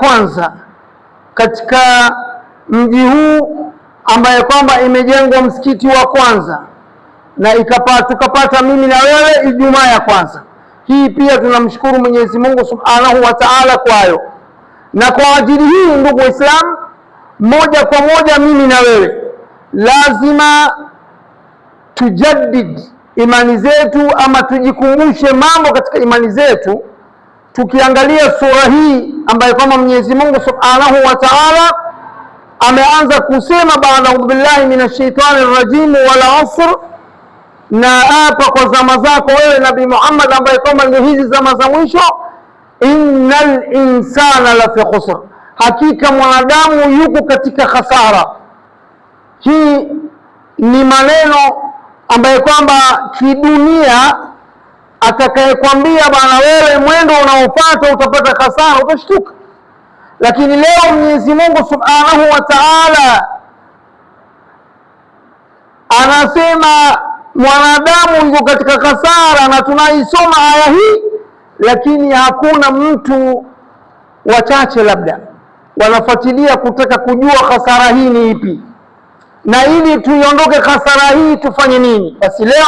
kwanza katika mji huu ambaye kwamba imejengwa msikiti wa kwanza na tukapata mimi na wewe Ijumaa ya kwanza. Hii pia tunamshukuru Mwenyezi Mungu Subhanahu wa Ta'ala kwayo, na kwa ajili hii ndugu Waislamu, moja kwa moja mimi na wewe lazima tujaddid imani zetu ama tujikumbushe mambo katika imani zetu, tukiangalia sura hii ambayo kama Mwenyezi Mungu Subhanahu wa Ta'ala ameanza kusema baada a'udhu billahi minash shaitani rajim wal asr, na hapa kwa zama zako wewe Nabii Muhammad ambaye kama ndio hizi zama za mwisho, innal insana la fi khusr, hakika mwanadamu yuko katika khasara. Hii ni maneno ambayo kwamba kidunia atakayekwambia bana wewe mwendo unaofuata utapata khasara utashtuka, lakini leo Mwenyezi Mungu Subhanahu wa Ta'ala anasema mwanadamu yuko katika khasara, na tunaisoma aya hii, lakini hakuna mtu, wachache labda wanafuatilia kutaka kujua khasara hii ni ipi, na ili tuiondoke khasara hii tufanye nini. Basi leo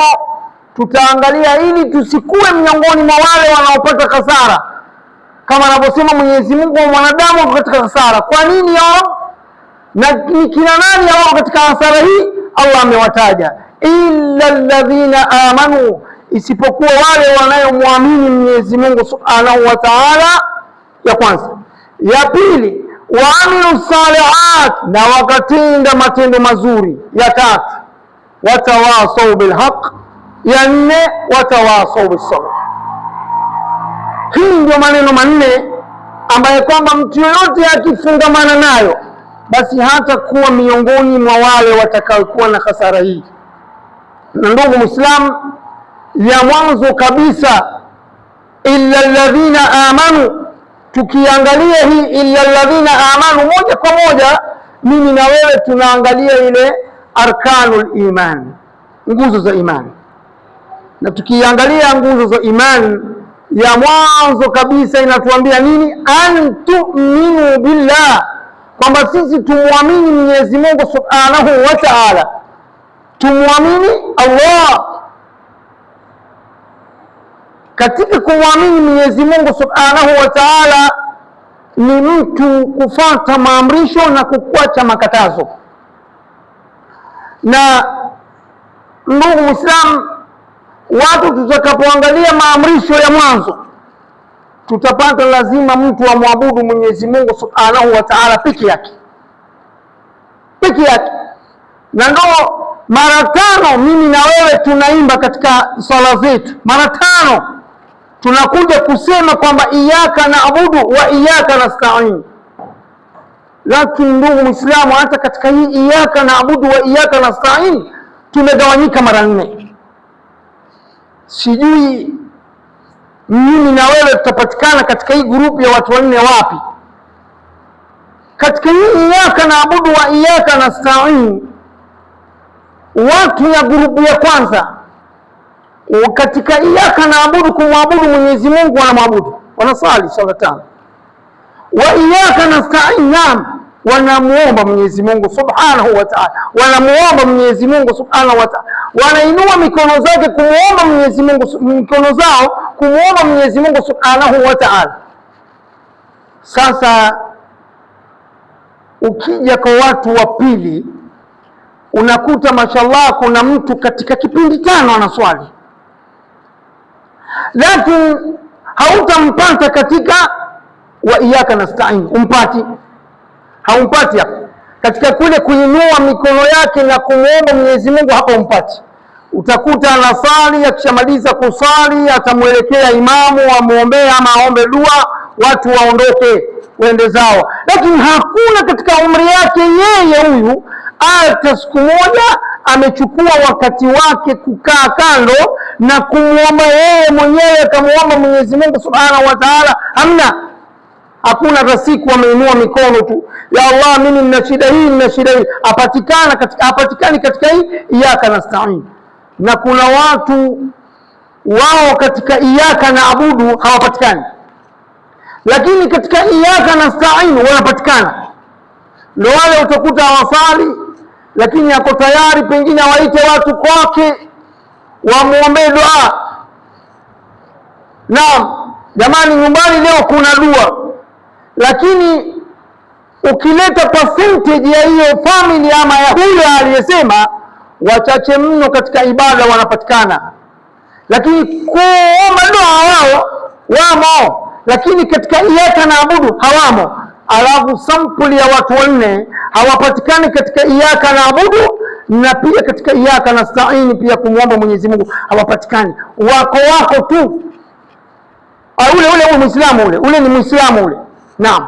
tutaangalia ili tusikuwe miongoni mwa wale wanaopata khasara, kama anavyosema Mwenyezi Mungu wa mwanadamu katika khasara. Kwa nini hao? Na ni kina nani hao katika khasara hii? Allah amewataja, illa alladhina amanu, isipokuwa wale wanayomwamini Mwenyezi Mungu Subhanahu wa Ta'ala, ya kwanza. Ya pili, waamilu salihat, na wakatenda matendo mazuri. Ya tatu, watawasau bilhaq. Ya nne, watawasau bisabr. Hii ndio maneno manne ambayo kwamba mtu yoyote akifungamana nayo basi hata kuwa miongoni mwa wale watakaokuwa na hasara hii. Na ndugu Muislam, ya mwanzo kabisa illa alladhina amanu, tukiangalia hii illa alladhina amanu, moja kwa moja mimi na wewe tunaangalia ile arkanul iman, nguzo za imani. Na tukiangalia nguzo za imani, ya mwanzo kabisa inatuambia nini? An tu'minu billah, kwamba sisi tumwamini Mwenyezi Mungu Subhanahu wa Ta'ala, tumwamini Allah. Katika kumwamini Mwenyezi Mungu Subhanahu wa Ta'ala ni mtu kufuata maamrisho na kuacha makatazo. Na ndugu Muislam, watu tutakapoangalia maamrisho ya mwanzo, tutapata lazima mtu amwabudu Mwenyezi Mungu Subhanahu wa Ta'ala peke yake, peke yake. Na ndio mara tano mimi na wewe tunaimba katika swala zetu, mara tano tunakuja kusema kwamba iyyaka na'budu wa iyyaka nasta'in. Lakini ndugu Muislamu, hata katika hii iyyaka na'budu wa iyyaka nasta'in tumegawanyika mara 4. Sijui mimi na wewe tutapatikana katika hii grupu ya watu 4 wapi? Katika hii iyyaka na'budu wa iyyaka nasta'in, watu ya grupu ya kwanza katika iyyaka na'budu, kumwabudu Mwenyezi Mungu, wanamwabudu, wanasali swala 5. Wa iyyaka nasta'in, naam, wanamuomba Mwenyezi Mungu Subhanahu wa Ta'ala, wanamuomba Mwenyezi Mungu Subhanahu wa Ta'ala, wanainua mikono zake kumuomba Mwenyezi Mungu, mikono zao kumuomba Mwenyezi Mungu Subhanahu wa Ta'ala. Sasa ukija kwa watu wa pili, unakuta mashallah kuna mtu katika kipindi 5 anaswali, lakini hautampata katika wa iyyaka nasta'in. Umpati? Haumpati hapo. Katika kule kuinua mikono yake na kumuomba Mwenyezi Mungu, hapa umpati. Utakuta anasali, akishamaliza kusali atamuelekea imamu amuombee ama aombe dua, watu waondoke waende zao. Lakini hakuna katika umri yake yeye huyu hata siku moja amechukua wakati wake kukaa kando na kumuomba yeye mwenyewe, akamuomba Mwenyezi Mungu Subhanahu wa Ta'ala. Hamna, hakuna hata siku ameinua mikono tu, ya Allah mimi nina shida hii, nina shida hii. Hapatikani katika hii iyyaka nasta'in. Na kuna watu wao katika iyyaka na'budu hawapatikani. lakini katika iyyaka nasta'in wanapatikana. Ndio wale utakuta hawasali, lakini ako tayari pengine awaite watu kwake wamuombee dua. Naam, jamani, nyumbani leo kuna dua, lakini ukileta percentage ya hiyo family ama ya huyo aliyesema, wachache mno katika ibada wanapatikana, lakini kuomba dua wamo, lakini katika iyyaka naabudu hawamo. Alafu sampuli ya watu wanne hawapatikani katika iyyaka naabudu, na pia katika iyyaka nasta'in, pia kumwomba Mwenyezi Mungu hawapatikani. Wako tu ule Muislamu, ule ni Muislamu ule. Naam,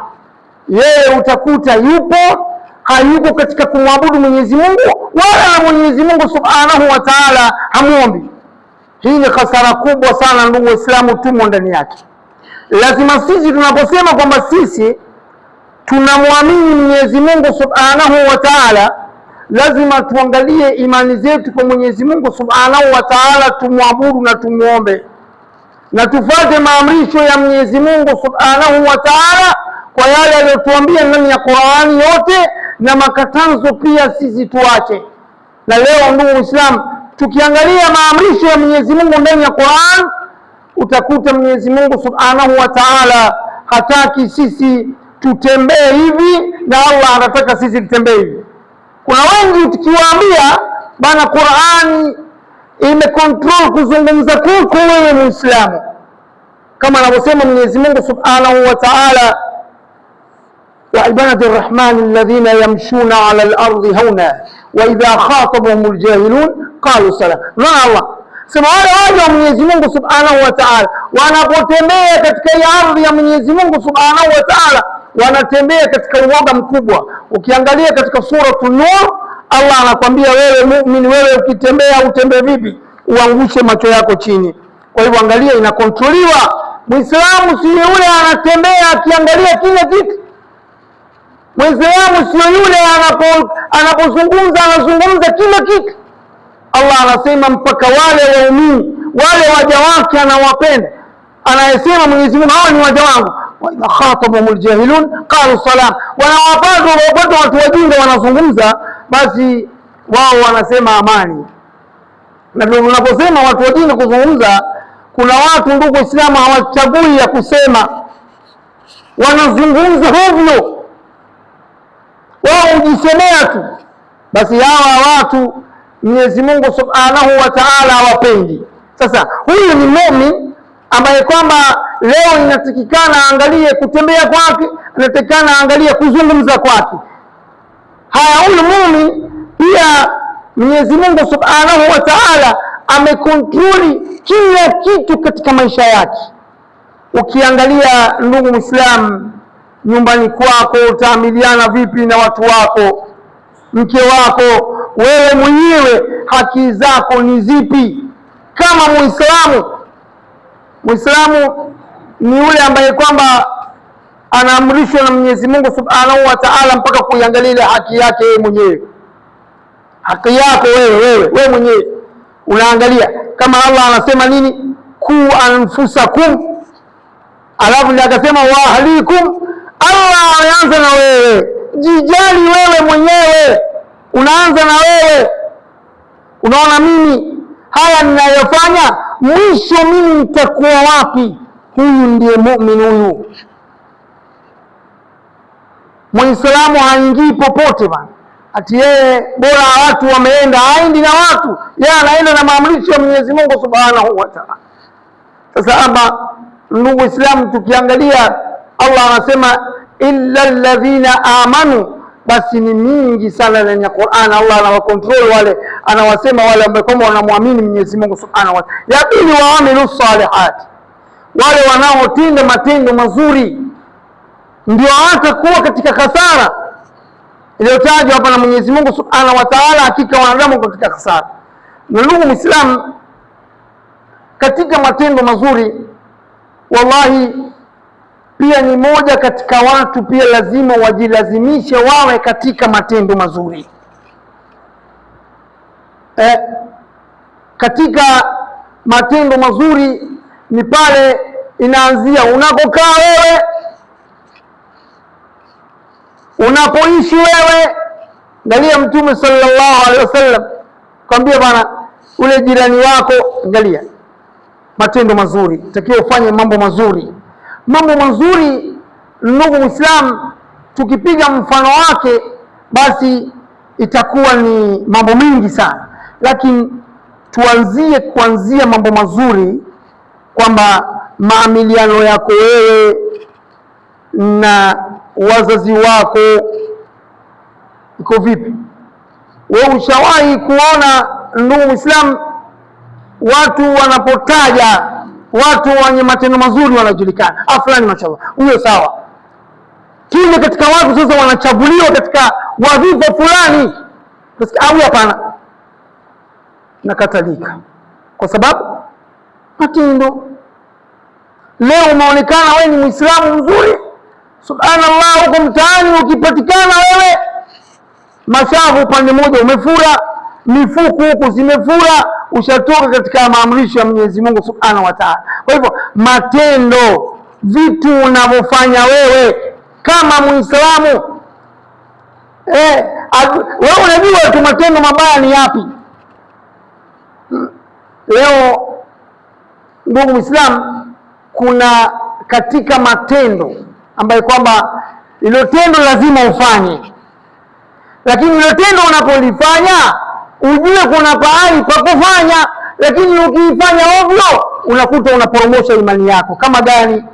yeye utakuta hayuko katika kumwabudu Mwenyezi Mungu, wala Mwenyezi Mungu Subhanahu wa Ta'ala hamuombi. Hii ni hasara kubwa sana, ndugu Waislamu, tumo ndani yake. Lazima sisi tunaposema kwamba sisi tunamwamini Mwenyezi Mungu Subhanahu wa Ta'ala, lazima tuangalie imani zetu kwa Mwenyezi Mungu Subhanahu wa Ta'ala, tumwabudu na tumuombe na tufuate maamrisho ya Mwenyezi Mungu Subhanahu wa Ta'ala kwa yale aliyotuambia ndani ya Qur'ani yote, na makatazo pia sisi tuache. Na leo ndugu Muislamu, tukiangalia maamrisho ya Mwenyezi Mungu ndani ya Qur'an, utakuta Mwenyezi Mungu Subhanahu wa Ta'ala hataki sisi tutembee hivi, na Allah anataka sisi tutembee hivi. Kuna wengi tukiwaambia bana, Qur'ani imecontrol kuzungumza kwako wewe Muislamu, kama anavyosema Mwenyezi Mungu Subhanahu wa Ta'ala, wa ibadatu rrahmani alladhina yamshuna ala al-ardi hauna wa idha khatabahum al-jahilun qalu salam. Na Allah sema wale waja wa Mwenyezi Mungu Subhanahu wa Ta'ala wanapotembea katika hii ardhi ya Mwenyezi Mungu Subhanahu wa Ta'ala, wanatembea katika uoga mkubwa. Ukiangalia katika suratul Nur, Allah anakwambia wewe muumini, wewe ukitembea utembee vipi? Uangushe macho yako chini. Kwa hivyo angalia, inakontroliwa. Muislamu sio yule anatembea akiangalia kila kitu. Muislamu sio yule anapozungumza anazungumza kila kitu. Allah anasema mpaka wale waumini, wale waja wake anawapenda, anayesema Mwenyezi Mungu, hawa ni waja wangu, wa idha khatabahumul jahilun qalu salam. Wanawapata watu wajinga wanazungumza, basi wao wanasema amani. Na ndio tunaposema watu wajinga kuzungumza, kuna watu ndugu Waislamu hawachagui ya kusema, wanazungumza hovyo, wao hujisemea tu. Basi hawa watu Mwenyezi Mungu Subhanahu wa Ta'ala hawapendi. Sasa huyu ni muumini ambaye kwamba leo inatakikana angalie kutembea kwake, inatakikana angalie kuzungumza kwake. Haya, huyu muumini pia Mwenyezi Mungu Subhanahu wa Ta'ala amekontroli kila kitu katika maisha yake. Ukiangalia ndugu Muislamu, nyumbani kwako utaamiliana vipi na watu wako, mke wako, wewe mwenyewe haki zako ni zipi kama Muislamu? Muislamu ni yule ambaye kwamba anaamrishwa na Mwenyezi Mungu Subhanahu wa Ta'ala mpaka kuiangalia ile haki yake yeye mwenyewe. Haki yako wewe mwenyewe unaangalia, kama Allah anasema nini? Ku anfusakum, alafu ndiye akasema wa ahlikum. Allah anaanza na wewe, jijali wewe mwenyewe, unaanza na wewe. Unaona, mimi haya ninayofanya, mwisho mimi nitakuwa wapi? Huyu ndiye muumini. Huyu Muislamu haingii popote bana, ati yeye bora watu wameenda, haendi na watu, yeye anaenda na maamrisho ya Mwenyezi Mungu Subhanahu wa Ta'ala. Sasa hapa ndugu Islam, tukiangalia Allah anasema illa alladhina amanu, basi ni mingi sana ndani ya Qur'an. Allah anawakontrol wale, anawasema wale ambao kama wanamwamini Mwenyezi Mungu Subhanahu wa Ta'ala. Ya pili, waamilu salihat, wale wanaotenda matendo mazuri, ndio hatakuwa katika hasara iliyotajwa hapa na Mwenyezi Mungu Subhanahu wa Ta'ala. Hakika wanadamu katika hasara. Na ndugu Muislamu, katika matendo mazuri, wallahi pia ni moja katika watu pia lazima wajilazimishe wawe katika matendo mazuri. Katika matendo mazuri ni pale inaanzia unakokaa wewe, Unapoishi wewe, angalia Mtume sallallahu alaihi wasallam kwambia bwana, ule jirani wako, angalia matendo mazuri, takiwa ufanye mambo mazuri. Mambo mazuri, ndugu Muislamu, tukipiga mfano wake basi itakuwa ni mambo mengi sana, lakini tuanzie kuanzia mambo mazuri, kwamba maamiliano yako wewe na wazazi wako iko vipi? Wewe ushawahi kuona ndugu Muislamu, watu wanapotaja watu wenye matendo mazuri wanajulikana, fulani mashallah, huyo sawa. Kile katika watu sasa wanachaguliwa katika wadhifa fulani, au hapana, nakatalika kwa sababu matendo. Leo umeonekana wewe ni Muislamu mzuri, subhanallah, huko mtaani ukipatikana wewe, mashavu upande mmoja umefura, mifuku huku zimefura, ushatoka katika maamrisho ya Mwenyezi Mungu Subhanahu wa Ta'ala. Kwa hivyo matendo, vitu unavyofanya wewe kama Muislamu, wewe unajua tu matendo mabaya ni yapi. Leo ndugu Muislamu, kuna katika matendo ambayo kwamba ilo tendo lazima ufanye, lakini ilo tendo unapolifanya ujue kuna pahali pa kufanya, lakini ukifanya ovyo unakuta unaporomosha imani yako. Kama gani?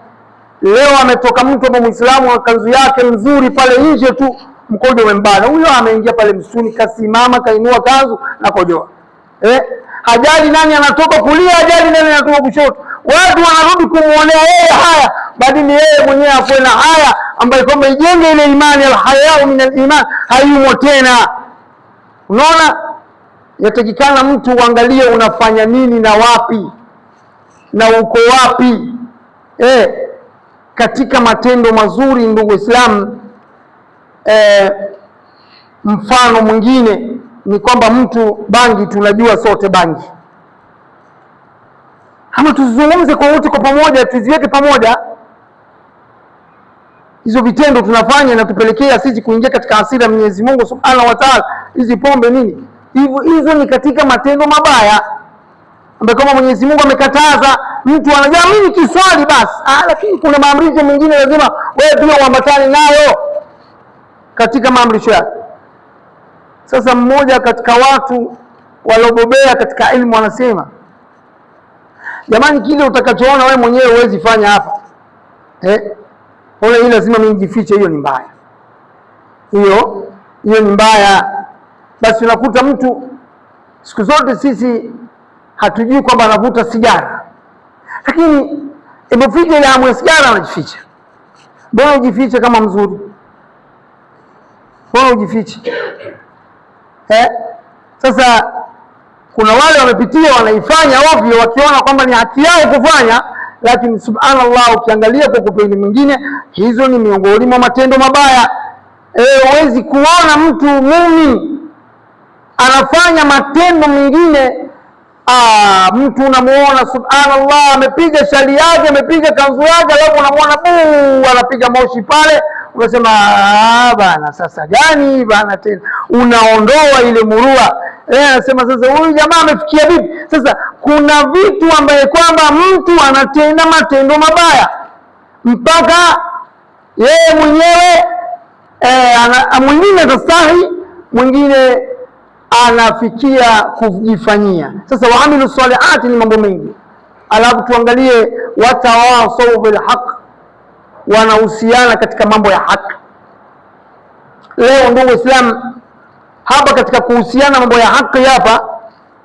Leo ametoka mtu hapa Muislamu wa kanzu yake nzuri pale nje tu, mkojo umembana, huyo ameingia pale msituni, kasimama kainua kanzu na kojoa. Hajali nani anatoka kulia, hajali nani anatoka kushoto, watu wanarudi kumuonea yeye haya, badili yeye mwenyewe afuwe na haya ambayo kwamba ijenge ile imani, alhayau min aliman, hayumo tena. Unaona, yatakikana mtu uangalie unafanya nini na wapi na uko wapi. Katika matendo mazuri ndugu Islam, mfano mwingine ni kwamba mtu bangi, tunajua sote bangi, ama tuzungumze kwa wote kwa pamoja, tuziweke pamoja hizo vitendo tunafanya na tupelekea sisi kuingia katika hasira ya Mwenyezi Mungu Subhanahu wa Ta'ala. Hizi pombe nini hivyo, hizo ni katika matendo mabaya ambayo kama Mwenyezi Mungu amekataza. Mtu anajua mimi kiswali basi, lakini kuna maamrisho mengine lazima wewe pia uambatane nayo katika maamrisho yake. Sasa mmoja katika watu waliobobea katika elimu wanasema, jamani, kile utakachoona wewe mwenyewe huwezi fanya hapa, hii lazima mimi nijifiche, hiyo ni mbaya, hiyo ni mbaya. Basi unakuta mtu, siku zote sisi hatujui kwamba anavuta sigara, lakini imefika ile hamu ya sigara anajificha. Mbona ujifiche kama mzuri? Mbona ujifiche? Sasa kuna wale wamepitia wanaifanya ovyo wakiona kwamba ni haki yao kufanya, lakini subhanallah, ukiangalia kwa upande mwingine hizo ni miongoni mwa matendo mabaya. Huwezi kuona mtu muumini anafanya matendo mengine, mtu unamuona subhanallah amepiga shali yake, amepiga kanzu yake, alafu unamuona anapiga moshi pale, unasema bana, sasa gani bana tena, unaondoa ile murua. Anasema sasa huyu jamaa amefikia vipi? Sasa kuna vitu ambaye kwamba mtu anatenda matendo mabaya mpaka yeye mwenyewe mwingine atastahi, mwingine anafikia kujifanyia. Sasa waamilu salihati ni mambo mengi, alafu tuangalie watawasau bil haq, wanahusiana katika mambo ya haki. Leo ndugu Islam, hapa katika kuhusiana mambo ya haki hapa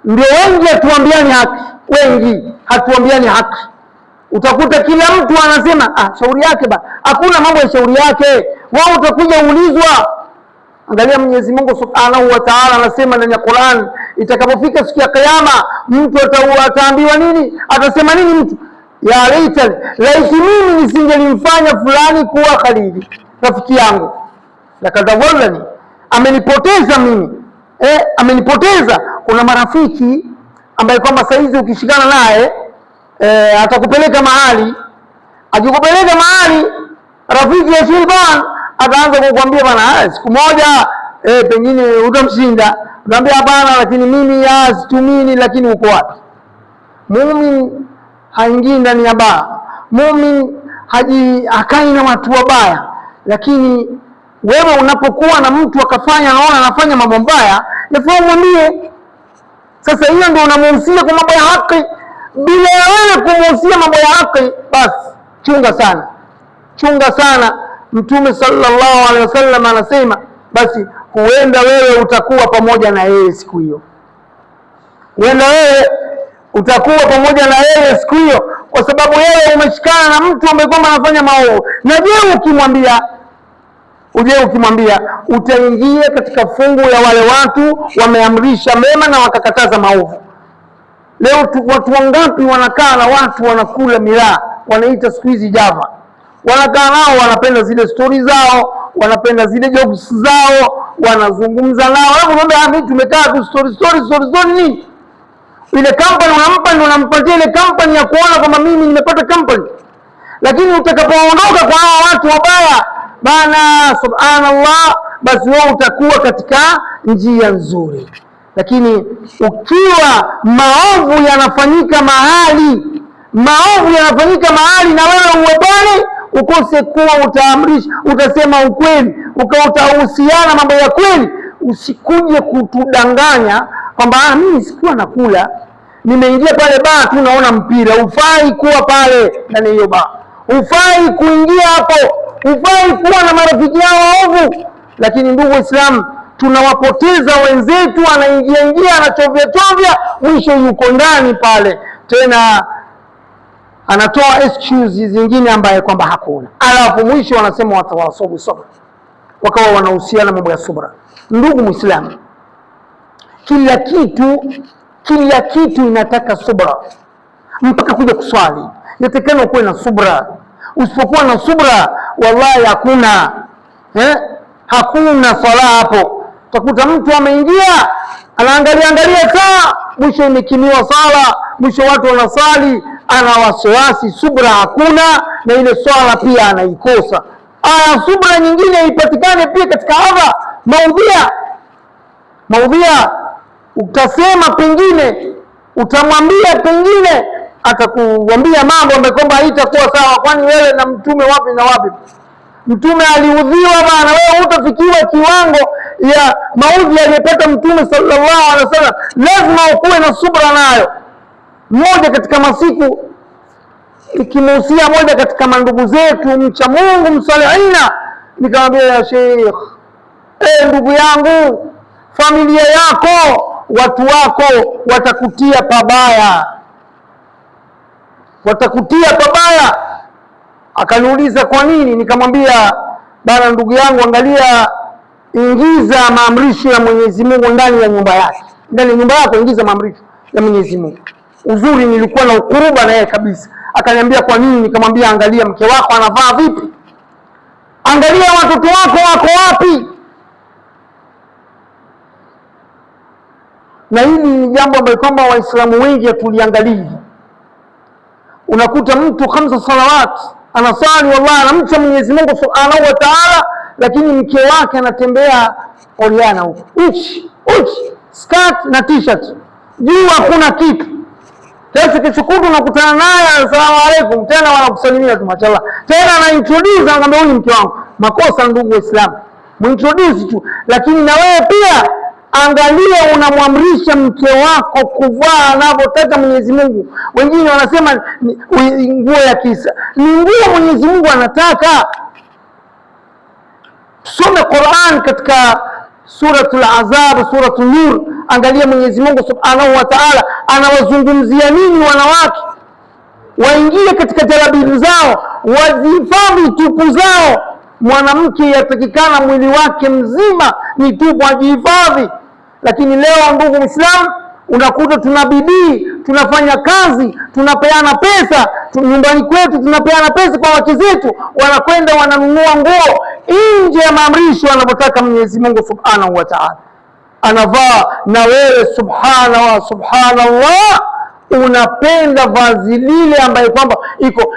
ndio wengi hatuambiani haki, wengi hatuambiani haki. Utakuta kila mtu anasema shauri yake ba, hakuna mambo ya shauri yake. Wewe utakuja ulizwa. Angalia Mwenyezi Mungu Subhanahu wa Ta'ala anasema ndani ya Qur'an, itakapofika siku ya Kiyama mtu ataambiwa nini? Atasema nini mtu? Ya laiti mimi nisingelimfanya fulani kuwa khalili, rafiki yangu, lakadawallani, amenipoteza mimi, amenipoteza. Kuna marafiki ambaye kwamba saizi ukishikana naye atakupeleka mahali, akikupeleka mahali rafiki ya shirban ataanza kukwambia bana, siku moja pengine utamshinda. Unamwambia hapana, lakini mimi situmini. Lakini uko wapi? Muumini haingii ndani ya baa, muumini hakai na watu wabaya. Lakini wewe unapokuwa na mtu akafanya anaona anafanya mambo mbaya, yafaa mwambie. Sasa hiyo ndio unamuhusia kwa mambo ya haki. Bila wewe kumuhusia mambo ya haki, basi chunga sana, chunga sana. Mtume sallallahu alaihi wasallam anasema basi huenda wewe utakuwa pamoja na yeye siku hiyo, huenda wewe utakuwa pamoja na yeye siku hiyo, kwa sababu yeye umeshikana na mtu ambaye kwamba anafanya maovu. Na je, ukimwambia utaingia katika fungu ya wale watu wameamrisha mema na wakakataza maovu. Leo watu wangapi wanakaa na watu wanakula miraa, wanaita siku hizi Java, wanakaa nao, wanapenda zile stori zao, wanapenda zile jokes zao, wanazungumza nao. Alafu unaambia mimi tumekaa tu story nini? Ile company unampa, ndio unampatia ile company ya kuona kwamba mimi nimepata company. Lakini utakapoondoka kwa hao watu wabaya bana, subhanallah, basi wewe utakuwa katika njia nzuri. Lakini ukiwa maovu yanafanyika mahali, na wewe uwe pale, ukose kuwa utaamrisha, utasema ukweli, utahusiana mambo ya kweli, usikuje kutudanganya kwamba mimi sikuwa nakula, nimeingia pale baa tu naona mpira. Ufai kuwa pale ndani hiyo baa, ufai kuingia hapo, ufai kuwa na marafiki yao waovu. Lakini ndugu Waislamu, tunawapoteza wenzetu, anaingia anachovya, mwisho yuko ndani pale tena anatoa excuse zingine ambaye kwamba hakuna, alafu mwisho wanasema watawasobu sabra, wakawa wanahusiana mambo ya subra. Ndugu Muislamu, kila kitu inataka subra, mpaka kuja kuswali yatakana kuwe na subra. Usipokuwa na subra, wallahi hakuna swala hapo. Utakuta mtu ameingia anaangalia saa, mwisho imekimiwa sala, mwisho watu wanasali, ana wasiwasi, subra hakuna, na ile swala pia anaikosa. Subra nyingine ipatikane pia katika hadha maudhia. Utasema pengine, utamwambia pengine, atakuambia mambo ambayo kwamba haitakuwa sawa. Kwani wewe na mtume wapi na wapi? Mtume aliudhiwa bana, wewe utafikiwa kiwango ya maudhi aliyopata mtume sallallahu alaihi wasallam. Lazima ukuwe na subra nayo. Mmoja katika masiku ikimuhusia moja katika mandugu zetu mcha Mungu msalihina, nikamwambia ya Sheikh, ndugu yangu, familia yako, watu wako watakutia pabaya. Akaniuliza kwa nini? Nikamwambia bana, ndugu yangu, angalia, ingiza maamrisho ya Mwenyezi Mungu ndani ya nyumba yake, ndani ya nyumba yako ingiza maamrisho ya Mwenyezi Mungu. Uzuri nilikuwa na ukuruba na yeye kabisa. Akaniambia kwa nini? Nikamwambia angalia mke wako anavaa vipi, angalia watoto wako wako wapi. Na hili ni jambo ambalo kwamba Waislamu wengi hatuliangalii. Unakuta mtu 5 salawat anasali, wallahi anamcha Mwenyezi Mungu Subhanahu wa Ta'ala, lakini mke wake anatembea oriana huko, uchi skirt na t-shirt, juu hakuna kitu. Sasa kishukutu unakutana naye, asalamu alaykum, tena wanakusalimia tu mashallah, tena anaintroduce, anakuambia huyu mke wangu. Makosa ndugu Waislamu, muintroduce tu, lakini na wewe pia angalia unamwamrisha mke wako kuvaa anavyotaka Mwenyezi Mungu. Wengine wanasema nguo ya kisa, ni nguo Mwenyezi Mungu anataka. Tusome Qur'an katika suratul Ahzab, suratul Nur. Angalia Mwenyezi Mungu Subhanahu wa Ta'ala anawazungumzia nini wanawake. Waingie katika jalabibu zao, wazihifadhi tupu zao. Mwanamke yatakikana mwili wake mzima ni tupu, ajihifadhi. Lakini leo ndugu Muislamu, unakuta tuna bidii, tunafanya kazi, tunapeana pesa nyumbani kwetu, tunapeana pesa kwa wake zetu, wanakwenda wananunua nguo nje ya maamrisho anapotaka Mwenyezi Mungu Subhanahu wa Ta'ala. Anavaa na wewe subhanallah, unapenda vazi lile ambaye kwamba iko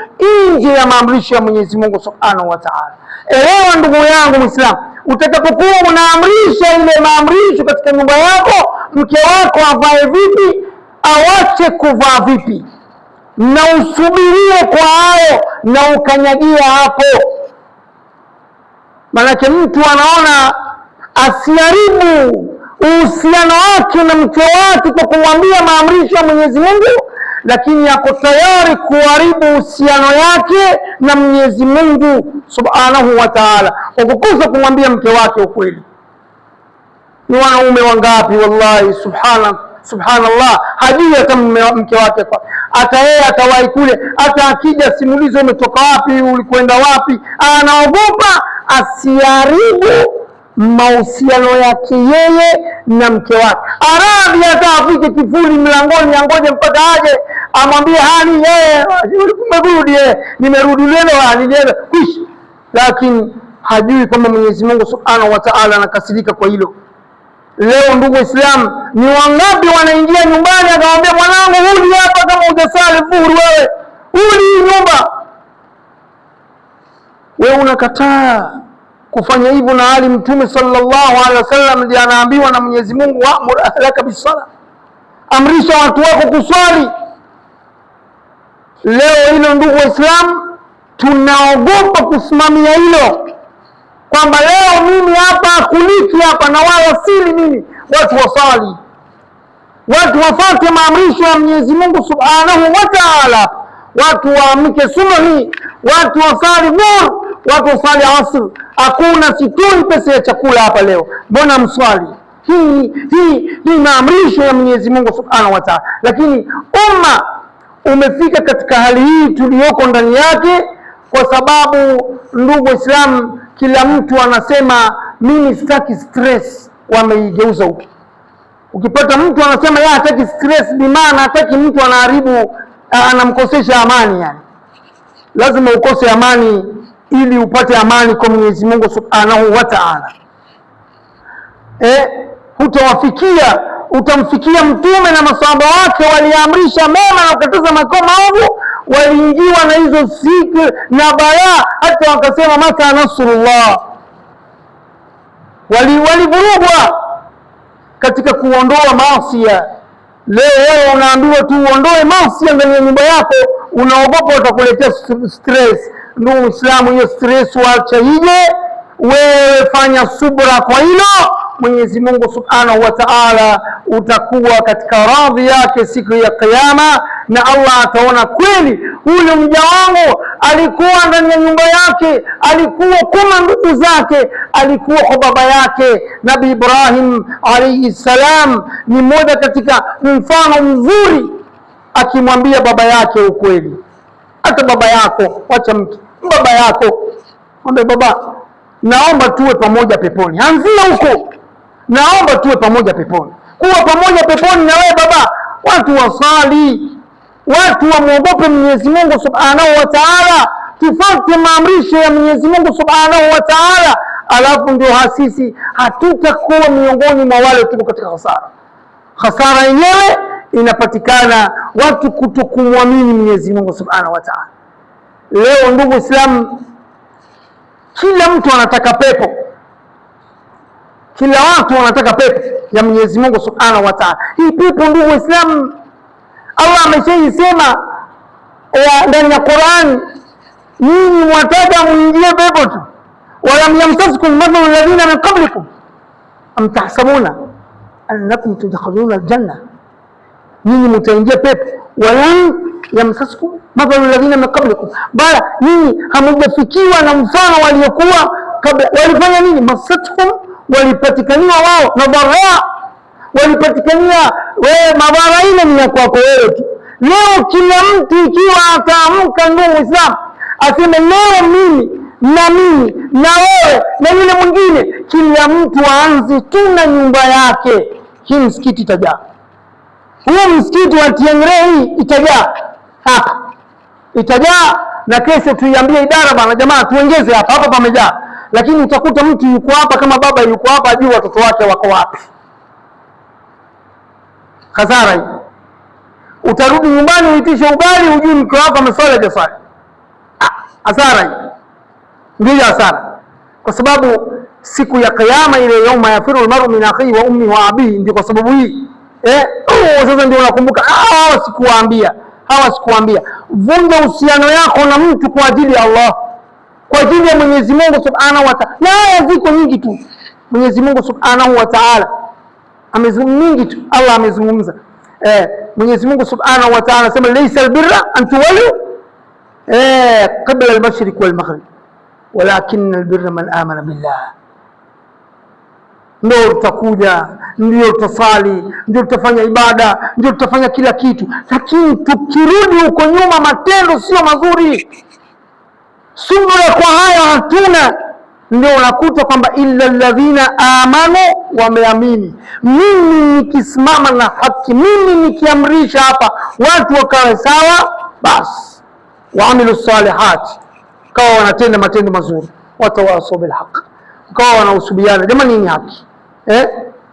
nje ya maamrisho ya Mwenyezi Mungu Subhanahu wa Ta'ala. Elewa ndugu yangu Muislamu, utakapokuwa unaamrisha ile maamrisho katika nyumba yako, mke wako avae vipi, awache kuvaa vipi, na usubirie kwa hayo na ukanyagia hapo. Manake mtu anaona asiharibu uhusiano wake na mke wake kwa kumwambia maamrisho ya Mwenyezi Mungu, lakini yako tayari kuharibu uhusiano yake na Mwenyezi Mungu Subhanahu wa Ta'ala kwa kukosa kumwambia mke wake ukweli. Ni wanaume wangapi wallahi, subhanallah, hajui hata mke wake, hata yeye atawahi kule, hata akija simulizo umetoka wapi, ulikwenda wapi, anaogopa asiharibu mahusiano yake yeye na mke wake. Aradhi hata afike kifuli mlangoni angoje mpaka aje amwambie hali yeye umerudi, nimerudi leo, nilienda kwisha, lakini hajui kwamba Mwenyezi Mungu Subhanahu wa Ta'ala anakasirika kwa hilo. Leo ndugu Islam, ni wangapi wanaingia nyumbani akamwambia mwanangu, rudi hapa, kama hujasali dhuhuri wewe rudi nyumba. Wewe unakataa kufanya hivyo, na hali Mtume sallallahu alaihi wasallam ndiye anaambiwa na Mwenyezi Mungu, wa'mur ahlaka bis-salah, amrisha watu wako kuswali. Leo hilo ndugu Waislamu, tunaogopa kusimamia hilo, kwamba leo mimi hapa kuliki hapa na wala sili mimi. Watu wasali, watu wafuate maamrisho ya Mwenyezi Mungu Subhanahu wa Ta'ala, watu waamke subuhi, watu wasali dhuhur, watu wasali asr. Hakuna situi pesa ya chakula hapa leo, mbona mswali? Hii maamrisho ya Mwenyezi Mungu Subhanahu wa Ta'ala. Lakini umma umefika katika hali hii tuliyoko ndani yake kwa sababu ndugu Islam, kila mtu anasema mimi sitaki stress. Wameigeuza huko. Ukipata mtu anasema yeye hataki stress, bi maana hataki mtu anaharibu, anamkosesha amani. Yani lazima ukose amani ili upate amani kwa Mwenyezi Mungu Subhanahu wa Ta'ala. Hutawafikia, utamfikia Mtume na masahaba wake waliamrisha mema na kukataza maovu, waliingiwa na hizo siku na balaa, hata wakasema mata nasrullah. Walivurugwa katika kuondoa maasi. Leo wewe unaambiwa tu uondoe maasi ndani ya nyumba yako, unaogopa utakuletea stress. Ndugu Muislamu, hiyo stress waacha ije, wewe fanya subra kwa hilo. Mwenyezi Mungu Subhanahu wa Ta'ala utakuwa katika radhi yake siku ya Kiyama, na Allah ataona kweli huyu mja wangu alikuwa ndani ya nyumba yake, alikuwa kama ndugu zake, alikuwa kwa baba yake. Nabii Ibrahim alayhi salam ni mmoja katika mfano mzuri, akimwambia baba yake ukweli. Hata baba yako, wacha mke, baba yako mwambie, baba naomba tuwe pamoja peponi. Anzia huko, naomba tuwe pamoja peponi. Kuwa pamoja peponi na wewe baba, watu wasali, watu wamuogope Mwenyezi Mungu Subhanahu wa Ta'ala, tufuate maamrisho ya Mwenyezi Mungu Subhanahu wa Ta'ala, alafu ndio sisi hatutakuwa miongoni mwa wale tuko katika hasara. Hasara yenyewe inapatikana watu kutokumwamini Mwenyezi Mungu Subhanahu wa Ta'ala. Leo ndugu Islam, kila mtu anataka pepo, kila watu wanataka pepo ya Mwenyezi Mungu Subhanahu wa Ta'ala. Hii pepo ndugu Islam, Allah ameshaisema ndani ya Qur'an, nyinyi mwataka muingie pepo tu, walam yamsaskum mathalu alladhina min qablikum am tahsabuna annakum tudkhuluna aljanna, nyinyi mtaingia pepo. Walam yamsaskum mathalu alladhina min qablikum, bala nyinyi hamujafikiwa na mfano waliokuwa kabla. Walifanya nini? Masatkum, walipatikaniwa wao na dharra, walipatikania wewe madhara. Ile ni ya kwako wewe tu. Leo kila mtu ikiwa ataamka ndugu Islam aseme leo mimi na wewe na yule mwingine, kila mtu aanze tu na nyumba yake, hii msikiti itajaa, huu msikiti wa Tiengre hii itajaa hapa, itajaa. Na kesho tuiambie idara, bana jamaa tuongeze hapa pamejaa. Lakini utakuta mtu yuko hapa, kama baba yuko hapa, ajui watoto wake wako wapi. Hasara hii. Utarudi nyumbani uitishe ugali, hujui mke wako ameswali hajaswali. Hasara hii ndio hasara, kwa sababu siku ya Kiyama ile yauma yafiru almaru min akhihi wa ummi wa abihi, ndio kwa sababu hii sasa ndio unakumbuka hawa sikuambia. Vunja uhusiano yako na mtu kwa ajili ya Allah, kwa ajili ya Mwenyezi Mungu Subhanahu wa Ta'ala. Na aya ziko nyingi tu, Mwenyezi Mungu Subhanahu wa Ta'ala amezungumza nyingi tu. Allah amezungumza, Mwenyezi Mungu Subhanahu wa Ta'ala anasema laysa albirra an tuwallu qabla al-mashriq wal maghrib walakin albirra man amana billah. Ndio tutakuja, ndio tutasali, ndio tutafanya ibada, ndio tutafanya kila kitu, lakini tukirudi huko nyuma matendo sio mazuri, subira kwa haya hatuna. Ndio unakuta kwamba illa alladhina amanu, wameamini. Mimi nikisimama na haki, mimi nikiamrisha hapa watu wakawe sawa, basi waamilu salihati, kawa wanatenda matendo mazuri, watawasau bil haqq, kawa wanahusubiana. Jamani, nini haki?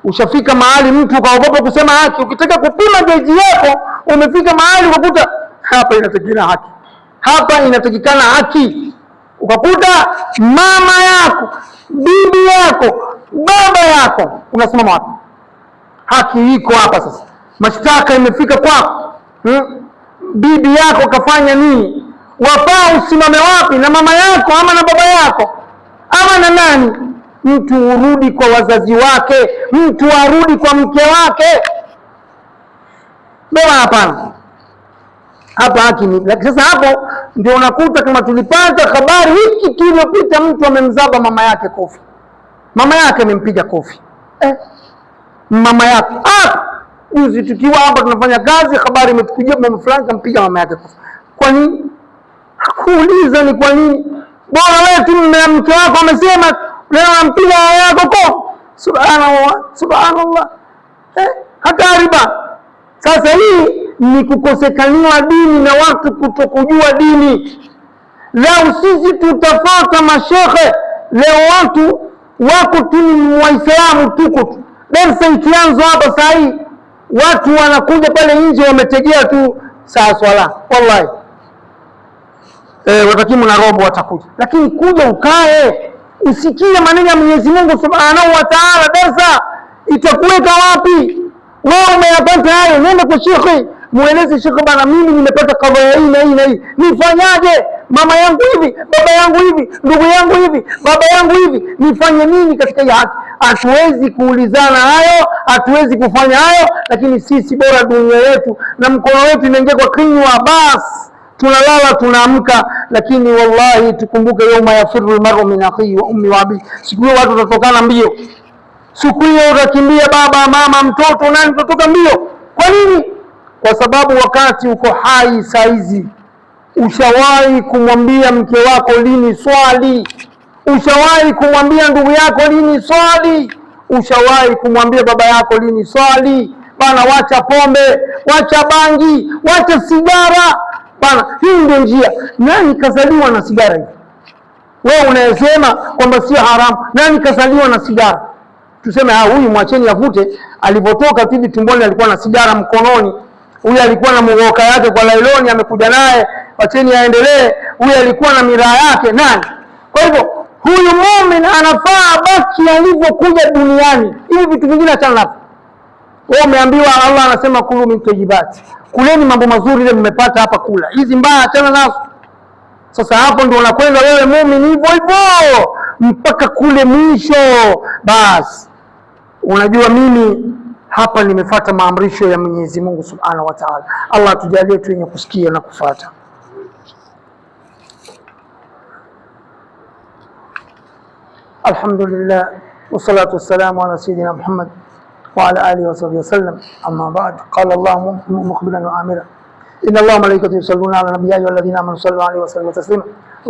Ushafika mahali mtu kaogopa kusema haki. Ukitaka kupima geji yako, umefika mahali ukakuta hapa inatakikana haki, hapa inatakikana haki, ukakuta mama yako, bibi yako, baba yako, unasimama wapi? Haki iko hapa. Sasa mashtaka imefika kwako, bibi yako kafanya nini? Wafaa usimame wapi? Na mama yako ama na baba yako ama na nani? Mtu urudi kwa wazazi wake, mtu arudi kwa mke wake. Bora hapana, hapa haki ni. Lakini sasa hapo ndio unakuta kama tulipata habari wiki iliyopita, mtu amemzaba mama yake kofi, mama yake amempiga kofi. Mama yake juzi tukiwa hapa tunafanya kazi, habari imetukujia mama fulani kampiga mama yake kofi. Kwa nini? Hakuuliza ni kwa nini. Bora wewe tu mke wako amesema leo nampiga yako kofi. Subhanallah, subhanallah. Hatari ba. Sasa hii ni kukosekaniwa dini na watu kutokujua dini. Leo sisi tutafuata mashehe, leo watu wako tu ni Waislamu tuko tu. Darasa ikianza hapa saa hii watu wanakuja pale nje wametegea tu saa swala. Wallahi watakimu na robo watakuja, lakini kuja ukae usikie maneno ya Mwenyezi Mungu Subhanahu wa Ta'ala, darasa itakuweka wapi? Wewe umeyapata hayo, nenda kwa shekhi, mueleze shekhi, bana mimi nimepata kadhaa hii na hii na hii, nifanyaje? Mama yangu hivi, baba yangu hivi, ndugu yangu hivi, baba yangu hivi, nifanye nini katika hii haki? Hatuwezi kuulizana hayo, hatuwezi kufanya hayo, lakini sisi bora dunia yetu na mkono wetu inaingia kwa kinywa, basi tunalala tunaamka. Lakini wallahi tukumbuke yauma yafiru almaru min akhihi wa ummi wa abi. Siku hiyo watu watatokana mbio, siku hiyo utakimbia baba, mama, mtoto, nani utatoka mbio. Kwa nini? Kwa sababu wakati uko hai saizi, ushawahi kumwambia mke wako lini swali? Ushawahi kumwambia ndugu yako lini swali? Ushawahi kumwambia baba yako lini swali? Bana, wacha pombe, wacha bangi, wacha sigara. Bana, hii ndio njia. Nani kazaliwa na sigara hivi? Wewe unayesema kwamba sio haramu, nani kazaliwa na sigara? Tuseme huyu mwacheni avute, alipotoka hivi tumboni alikuwa na sigara mkononi. Huyu alikuwa na mgoka yake kwa lailoni amekuja naye, wacheni aendelee. Huyu alikuwa na miraa yake, nani? Kwa hivyo huyu muumini anafaa baki alivyokuja duniani. Hivi vitu vingine achana navyo. Wewe umeambiwa, Allah anasema kulu min tayyibati, kuleni mambo mazuri ile mmepata hapa, kula. Hizi mbaya achana nazo. Sasa hapo ndio unakwenda wewe muumini hivyo hivyo mpaka kule mwisho. Basi unajua mimi hapa nimefuata maamrisho ya Mwenyezi Mungu Subhanahu wa Ta'ala. Allah atujalie tu yenye kusikia na kufuata. Alhamdulillah wassalatu wassalamu ala sayyidina Muhammad wa ala alihi wa sahbihi wasallam. Amma ba'd, qala Allah mukhbiran wa amira, inna Allaha wa malaikatahu yusalluna ala nabiyyi ayyuhalladhina amanu sallu alayhi wa sallimu taslima.